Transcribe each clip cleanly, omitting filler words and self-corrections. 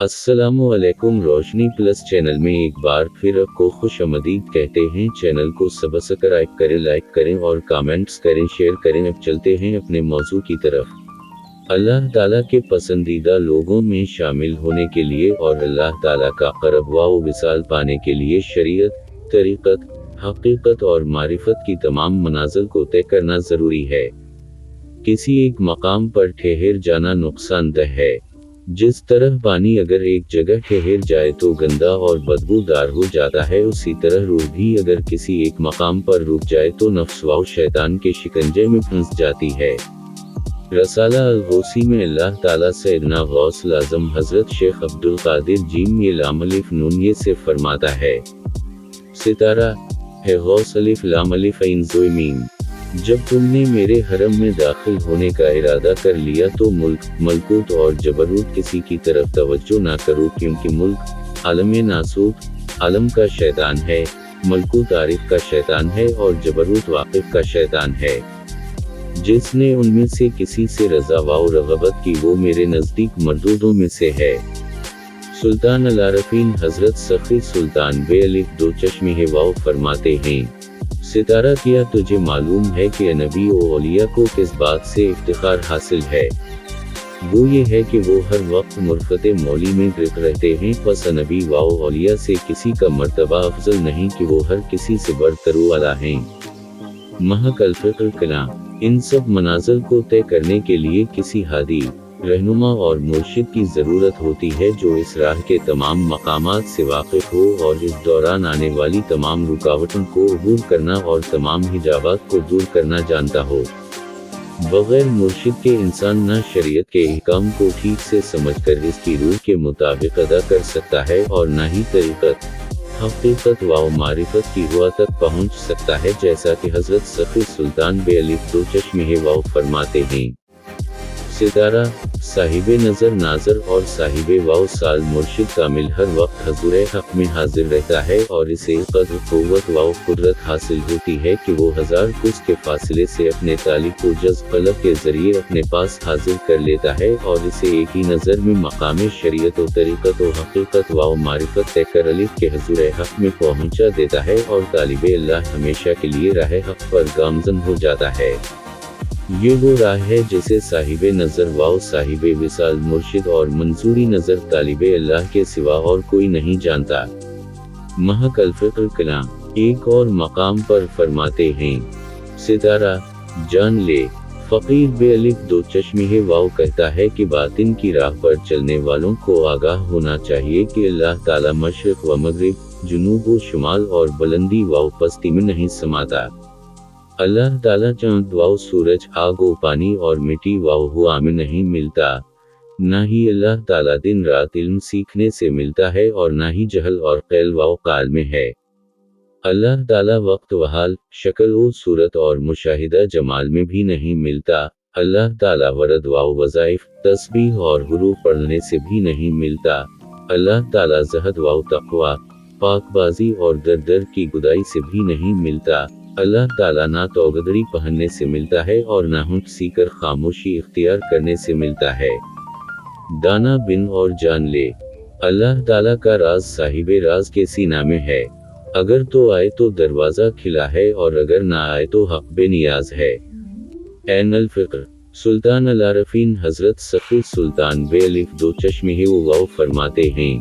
अस्सलामुअलैकुम। रोशनी plus channel में एक बार फिर आपको खुश आमदीद कहते हैं। चैनल को सब्सक्राइब करें, लाइक करें और कमेंट्स करें, शेयर करें। अब चलते हैं अपने मौजू की तरफ। अल्लाह ताला के पसंदीदा लोगों में शामिल होने के लिए और अल्लाह ताला का क़ुर्ब व विसाल पाने के लिए शरीयत, तरीक़त, हकीकत और मारिफत की तमाम मनाज़िल को तय करना ज़रूरी है। किसी एक मकाम पर ठहर जाना नुकसानदेह है। जिस तरह पानी अगर एक जगह ठहर जाए तो गंदा और बदबूदार हो जाता है, उसी तरह रूह भी अगर किसी एक मकाम पर रुक जाए तो नफ्स व शैतान के शिकंजे में फंस जाती है। रसाला अल-गौसी में अल्लाह ताला सैयदना गौसुल आज़म हज़रत शेख अब्दुल क़ादिर जीम ये लाम अलिफ नून ये से फरमाता है, सितारा है गौस अलिफ लाम अलिफ ऐन ज़ोय मीम। जब तुमने मेरे हरम में दाखिल होने का इरादा कर लिया तो मुल्क, मलकूत और जबरूत किसी की तरफ तवज्जो ना करो, क्योंकि मुल्क आलम नासूत आलम का शैतान है, मलकूत आरिफ का शैतान है और जबरूत वाक़िफ़ का शैतान है। जिसने उनमें से किसी से रज़ा व रग़बत की वो मेरे नज़दीक मरदूदों में से है। सुल्तान अल-आरफ़ीन हज़रत सख़ी सुल्तान बे अलिफ दो चश्मे वाव फरमाते हैं, सितारा किया तुझे मालूम है कि नबी और औलिया को किस बात से इफ्तिखार हासिल है। वो ये है कि वो हर वक्त मुरफ़ते मौली में गिरफ़्त रहते हैं। पस नबी व औलिया से किसी का मर्तबा अफजल नहीं कि वो हर किसी से बरतरू वाला हैं। महक अल-फ़िक्र कलाम। इन सब मनाज़िल को तय करने के लिए किसी हादी, रहनुमा और मुर्शिद की ज़रूरत होती है जो इस राह के तमाम मकामात से वाक़िफ़ हो और इस दौरान आने वाली तमाम रुकावटों को अबूर करना और तमाम हिजाबात को दूर करना जानता हो। बग़ैर मुर्शिद के इंसान न शरीयत के अहकाम को ठीक से समझकर इसकी रूह के मुताबिक अदा कर सकता है और न ही तरीक़त, हकीकत व मारिफत की रुआ तक पहुँच सकता है, जैसा कि हज़रत सफ़ी सुल्तान बे अलिफ दो चश्मे वाव फरमाते हैं, सितारा साहिबे नज़र नाज़र और साहिबे वाव साल मुर्शिद कामिल हर वक्त हज़ूरे हक़ में हाजिर रहता है और इसे क़द्र क़ुव्वत व क़ुदरत हासिल होती है कि वो हज़ार कुस के फासले से अपने तालिब को जज़्ब क़ल्ब के ज़रिए अपने पास हाजिर कर लेता है और इसे एक ही नज़र में मकाम शरीयत व तरीक़त व हकीकत व मारिफत तय कर अलिफ के हज़ूरे हक़ में पहुँचा देता है और तालिबे अल्लाह हमेशा के लिए राह हक़ पर गामज़न हो जाता है। ये वो राह है जिसे साहिबे नज़र व साहिबे विसाल मुर्शिद और मंजूरी नज़र तालिबे अल्लाह के सिवा और कोई नहीं जानता। महक अल-फ़िक्र कलाम। एक और मकाम पर फरमाते हैं, सितारा जान ले फ़कीर बे अलिफ दो चश्मे वाव कहता है कि बातिन की राह पर चलने वालों को आगाह होना चाहिए कि अल्लाह ताला मशरिक़ व मग़रिब, जुनूब व शुमाल और बुलंदी व पस्ती में नहीं समाता। अल्लाह ताला चाँद व सूरज, आग व पानी और मिट्टी व हवा में नहीं मिलता। न ही अल्लाह ताला दिन रात इल्म सीखने से मिलता है और न ही जहल और क़ैल व क़ाल में है। अल्लाह ताला वक्त व हाल, शक्ल व सूरत और मुशाहिदा जमाल में भी नहीं मिलता। अल्लाह ताला वरद व वज़ाइफ, तस्बीह और हुरूफ पढ़ने से भी नहीं मिलता। अल्लाह ताला ज़हद व तक़वा, पाकबाज़ी और दर दर की गुदाई से भी नहीं मिलता। अल्लाह ताला ना तौगदरी पहनने से मिलता है और ना हुंक सीकर खामोशी इख्तियार करने से मिलता है। दाना बिन और जान ले अल्लाह ताला का राज साहिबे राज के सीना में है। अगर तो आए तो दरवाज़ा खिला है और अगर ना आए तो हक़ बेनियाज है। ऐन अल-फ़िक्र। सुल्तान अल-आरफ़ीन हज़रत सफ़ी सुल्तान बे अलिफ दो चश्मे वाव फरमाते हैं,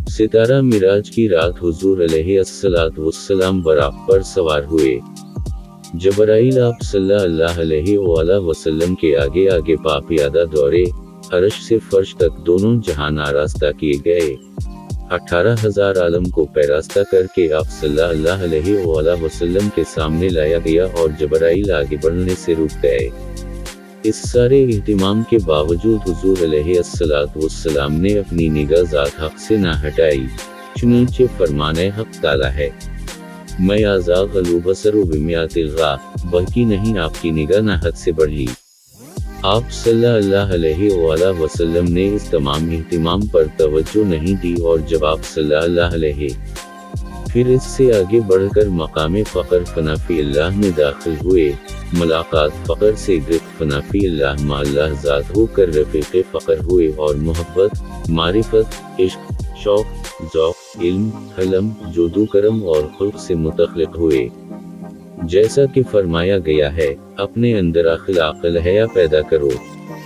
सितारा मिराज की रात हुज़ूर अलैहिस्सलातु वस्सलाम बराक़ पर सवार हुए। जबराइल आप सल्लल्लाहु अलैहि वसल्लम के आगे आगे पापियादा दौरे, अर्श से फर्श तक दोनों जहान आरास्ता किए गए। 18,000 आलम को पैरास्ता करके आप सल्लल्लाहु अलैहि वसल्लम के सामने लाया गया और जबराइल आगे बढ़ने से रुक गए। इस सारे एहतिमाम के बावजूद हुज़ूर अलैहिस्सलातु वस्सलाम ने अपनी निगाह ज़ात हक़ से ना हटाई, चुनांचे फरमाने हक़ ताला है, मैं आज़ाग़लु बसरु बिमियातिल गा, बल्कि नहीं आपकी निगाह ना हद से बढ़ी। आप सल्लल्लाहु अलैहि वसल्लम ने इस तमाम एहतिमाम पर तवज्जो नहीं दी और जब आप सल्लल्लाहु अलैहि फिर इससे आगे बढ़कर मकाम फ़क़र फ़नाफ़ी अल्लाह में दाखिल हुए। मुलाकात फ़क़र से गिरफ़्त फ़नाफ़ी अल्लाह मा अल्लाह ज़ात होकर रफ़ीक़े फ़क़र हुए और मोहब्बत मारिफत, इश्क, शौक, ज़ौक़, इल्म, हलम, जोदो करम और खुल्क से मुतख्लिक हुए। जैसा कि फरमाया गया है, अपने अंदर अखलाक हया पैदा करो।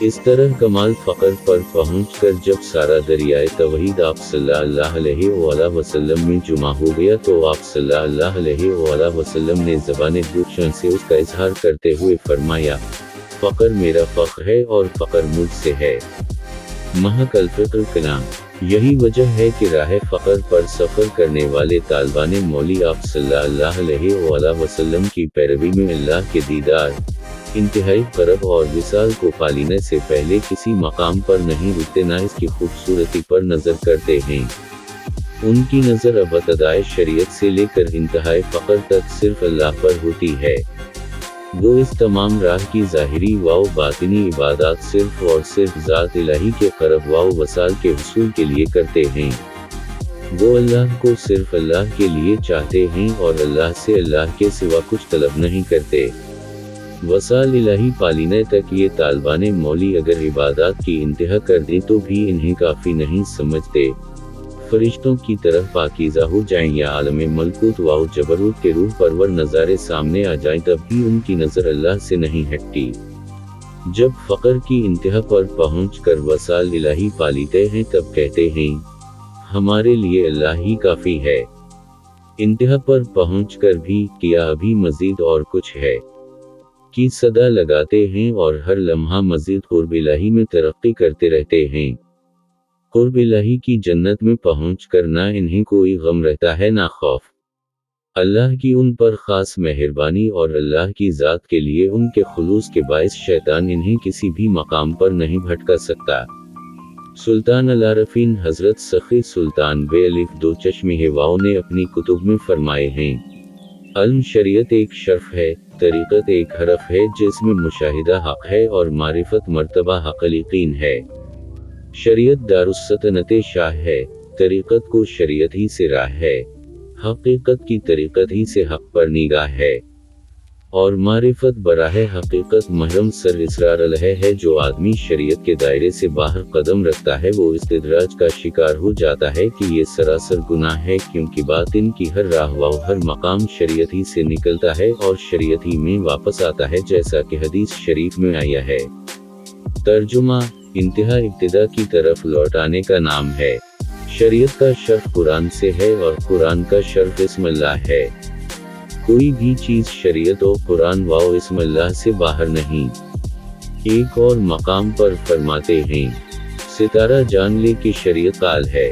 इस तरह कमाल फ़क्र पर पहुँचकर जब सारा दरियाए तौहीद आप सल्लल्लाहु अलैहि वसल्लम में जुमा हो गया तो आप सल्लल्लाहु अलैहि वसल्लम ने ज़बान दुख्शन से उसका इजहार करते हुए फरमाया, फ़क्र मेरा फ़ख्र है और फ़क्र मुझसे है। महकल फ़िक्र कलाम। यही वजह है कि राह फ़क्र पर सफ़र करने वाले तालिबान मौली आप सल्लल्लाहु अलैहि वसल्लम की पैरवी में अल्लाह के दीदार, इंतहाई क़रब और विसाल को पालीने से पहले किसी मकाम पर नहीं रुकते, ना इसकी खूबसूरती पर नज़र करते हैं। उनकी नज़र अबतदाए शरीयत से लेकर इंतहाई फ़क्र तक सिर्फ अल्लाह पर होती है। वो इस तमाम राह की ज़ाहिरी व बातिनी इबादत सिर्फ और सिर्फ ज़ात इलाही के क़रब व वसाल के हुसूल के लिए करते हैं। वो अल्लाह को सिर्फ अल्लाह के लिए चाहते हैं और अल्लाह से अल्लाह के सिवा कुछ तलब नहीं करते। वसाल इलाही पालीने तक ये तालिबान मौली अगर इबादत की इंतहा कर दें तो भी इन्हें काफ़ी नहीं समझते। फरिश्तों की तरह पाकीज़ा हो जाएं या आलम मलकूत व जबरूत के रूह परवर नज़ारे सामने आ जाएं, तब भी उनकी नज़र अल्लाह से नहीं हटती। जब फ़क्र की इंतहा पर पहुँचकर वसाल इलाही पालीते हैं तब कहते हैं, हमारे लिए अल्लाह ही काफ़ी है। इंतहा पर पहुँचकर भी किया अभी मज़ीद और कुछ है की सदा लगाते हैं और हर लम्हा मज़ीद क़ुर्ब इलाही में तरक्की करते रहते हैं। क़ुर्ब इलाही की जन्नत में पहुँचकर ना इन्हें कोई गम रहता है ना खौफ। अल्लाह की उन पर ख़ास मेहरबानी और अल्लाह की ज़ात के लिए उनके खुलूस के बाइस शैतान इन्हें किसी भी मकाम पर नहीं भटका सकता। सुल्तान अल-आरफ़ीन हज़रत सख़ी सुल्तान बे-अलिफ़ दो चश्मे हवाओं ने अपनी कुतुब में फरमाए हैं, अल्म शरीयत एक शर्फ़ है, तरीक़त एक हरफ़ है जिसमें मुशाहिदा हक़ है और मारिफत मर्तबा हक़ल यक़ीन है। शरीयत दारुस्सल्तनत शाह है, तरीक़त को शरीयत ही से राह है, हक़ीक़त की तरीक़त ही से हक़ पर निगाह है, और मारिफत बराहे हक़ीक़त महरम सर इसरार अलह है। जो आदमी शरीयत के दायरे से बाहर कदम रखता है वो इस्तिद्राज का शिकार हो जाता है कि ये सरासर गुनाह है, क्योंकि बातिन की हर राह व हर मकाम शरीयत ही से निकलता है और शरीयत ही में वापस आता है, जैसा कि हदीस शरीफ में आया है। तर्जुमा, इंतहा इब्तिदा की तरफ लौटाने का नाम है। शरीयत का शर्फ कुरान से है और कुरान का शर्फ इस्म अल्लाह है। कोई भी चीज़ शरीयत और कुरान व इस्म अल्लाह से बाहर नहीं। एक और मकाम पर फरमाते हैं, सितारा जान ले कि शरीयत काल है,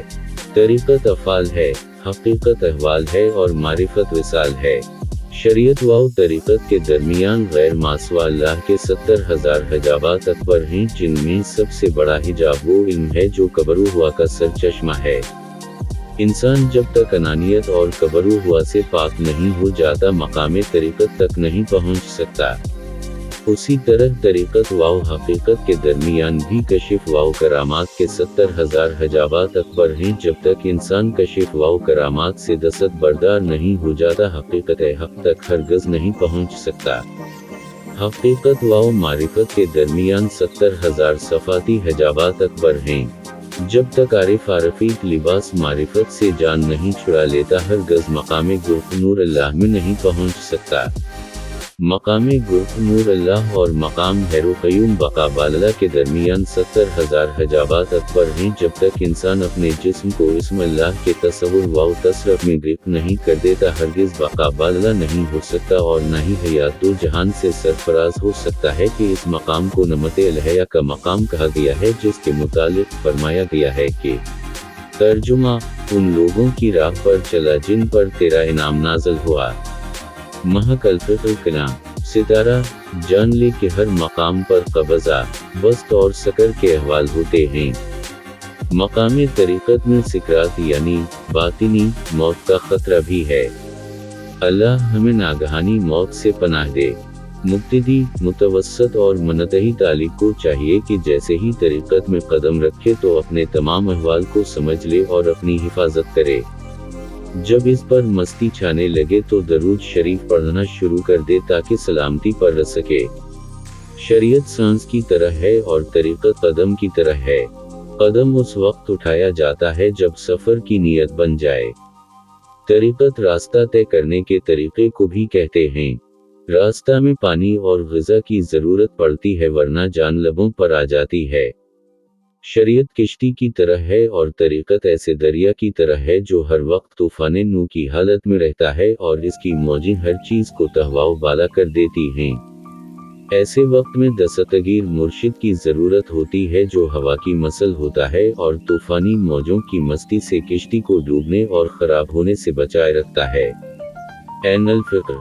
तरीक़त अफ़ाल है, हक़ीक़त अहवाल है और मारिफत विसाल है। शरीयत व तरीक़त के दरमियान गैर मासवा अल्लाह के 70,000 हिजाबात अकबर हैं, जिनमें सबसे बड़ा हिजाब वो इल्म है जो कबरू हुआ का सरचश्मा है। इंसान जब तक अनानियत और कबरू हुआ से पाक नहीं हो जाता मकामे तरीक़त तक नहीं पहुँच सकता। उसी तरह तरीक़त व हक़ीक़त के दरमियान भी कशिफ व करामात के 70,000 हिजाबात अकबर हैं। जब तक इंसान कशिफ व करामात से दस्त बरदार नहीं हो जाता हक़ीक़त हक़ तक हरगज़ नहीं पहुँच सकता। हक़ीक़त व मारिफत के दरमियान 70,000 सफ़ाती हिजाबात अकबर हैं। जब तक आरिफ आरफ़ीक लिबास मारिफत से जान नहीं छुड़ा लेता हरगज़ मकामे गुर्फ़ नूर अल्लाह में नहीं पहुँच सकता। मकामे गुर्फ़ नूर अल्लाह और मकाम हैरो क़य्यूम बक़ा बालला के दरमियान 70,000 हिजाबात अकबर हैं। जब तक इंसान अपने जिस्म को इस्म अल्लाह के तसव्वुर व तसरफ़ में गिरफ़्त नहीं कर देता हरगिज़ बक़ा बालला नहीं हो सकता और न ही हयातुल जहान से सरफराज हो सकता है कि इस मकाम को नमते अलहया का मकाम कहा गया है, जिसके मुतालिक फरमाया गया है कि तर्जुमा, उन लोगों की राह पर चला जिन पर तेरा इनाम नाज़िल हुआ। महकल फ़िक्र कलाम। सितारा जान ले कि हर मकाम पर कब्ज़ा, बस्त और सकर के अहवाल होते हैं। मकामे तरीक़त में सिकरात यानी बातिनी मौत का ख़तरा भी है। अल्लाह हमें नागहानी मौत से पनाह दे। मुब्तदी, मुतवस्सत और मुनतही तालिब को चाहिए कि जैसे ही तरीक़त में कदम रखे तो अपने तमाम अहवाल को समझ ले और अपनी हिफाजत करे। जब इस पर मस्ती छाने लगे तो दरूद शरीफ पढ़ना शुरू कर दे ताकि सलामती पर रह सके। शरीयत सांस की तरह है और तरीक़त कदम की तरह है। कदम उस वक्त उठाया जाता है जब सफर की नीयत बन जाए। तरीक़त रास्ता तय करने के तरीक़े को भी कहते हैं। रास्ता में पानी और ग़िज़ा की ज़रूरत पड़ती है वरना जान लबों पर आ जाती है। शरीयत किश्ती की तरह है और तरीक़त ऐसे दरिया की तरह है जो हर वक्त तूफ़ान नू की हालत में रहता है और इसकी मौजें हर चीज़ को तहवाओ बाला कर देती हैं। ऐसे वक्त में दस्तगीर मुर्शिद की ज़रूरत होती है जो हवा की मसल होता है और तूफ़ानी मौजों की मस्ती से किश्ती को डूबने और ख़राब होने से बचाए रखता है। ऐन अल फ़िक्र